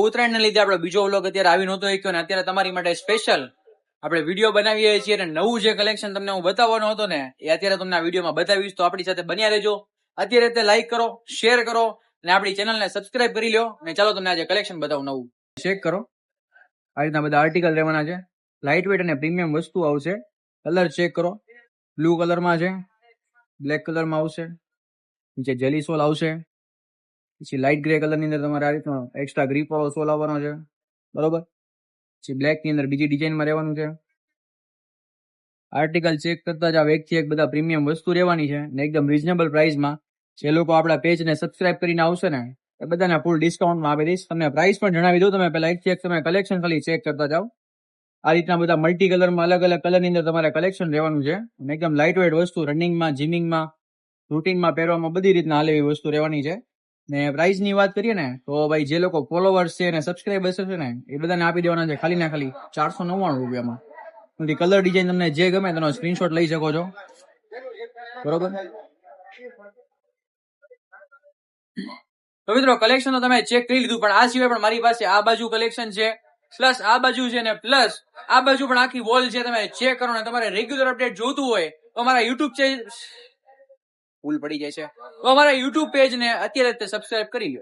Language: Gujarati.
ઉત્તરાયણને લીધે આપણે બીજો વ્લોગ અત્યારે આવી નહોતો શક્યો ને અત્યારે તમારી માટે સ્પેશિયલ આપણે વિડીયો બનાવીએ છીએ અને નવું જે કલેક્શન તમને હું બતાવવાનો હતો ને એ અત્યારે તમને આ વિડીયોમાં બતાવીશ. તો આપણી સાથે બન્યા રહેજો. અત્યારે તે લાઈક કરો, શેર કરો અને આપણી ચેનલને સબસ્ક્રાઇબ કરી લો. અને ચાલો તમને આજે કલેક્શન બતાવું નવું. ચેક કરો, આ રીતના બધા આર્ટિકલ રહેવાના છે. લાઇટ વેટ અને પ્રીમિયમ વસ્તુ આવશે. કલર ચેક કરો, બ્લુ કલરમાં છે, બ્લેક કલરમાં આવશે, નીચે જેલી સોલ આવશે, પછી લાઇટ ગ્રે કલરની અંદર તમારે આ રીતનો એક્સ્ટ્રા ગ્રીપ વાળો સોલ આવવાનો છે, બરોબર. પછી બ્લેક ની અંદર બીજી ડિઝાઇનમાં રહેવાનું છે. આર્ટિકલ ચેક કરતા જાવ, એકથી એક બધા પ્રીમિયમ વસ્તુ રહેવાની છે ને એકદમ રીઝનેબલ પ્રાઇસમાં. જે લોકો આપણા પેજને સબસ્ક્રાઇબ કરીને આવશે ને એ બધાને ફૂલ ડિસ્કાઉન્ટમાં આપી દઈશ. તમને પ્રાઇસ પણ જણાવી દઉં. તમે પહેલા એકથી એક તમે કલેક્શન ખાલી ચેક કરતા જાઓ. આ રીતના બધા મલ્ટી કલરમાં અલગ અલગ કલરની અંદર તમારે કલેક્શન રહેવાનું છે અને એકદમ લાઇટ વેટ વસ્તુ, રનિંગમાં, જીમિંગમાં, રૂટીનમાં પહેરવામાં બધી રીતના હાલે એવી વસ્તુ રહેવાની છે. ને પ્રાઇસની વાત કરીએ ને તો ભાઈ જે લોકો ફોલોવર્સ છે અને સબસ્ક્રાઇબર્સ છે ને એ બધાને આપી દેવાના છે ખાલી ને ખાલી 499 રૂપિયામાં. કલર ડિઝાઇન તમને જે ગમે તેનો સ્ક્રીનશોટ લઈ શકો છો, બરોબર. તો મિત્રો કલેક્શન તો તમે ચેક કરી લીધું, પણ આ સિવાય પણ મારી પાસે આ બાજુ કલેક્શન છે, પ્લસ આ બાજુ છે ને પ્લસ આ બાજુ પણ આખી વોલ છે. તમે ચેક કરો ને તમારે રેગ્યુલર અપડેટ જોતું હોય તો અમારા યુટ્યુબ ભૂલ પડી જાય છે તો અમારા યુટ્યુબ પેજ ને અત્યારે સબસ્ક્રાઇબ કરી લો.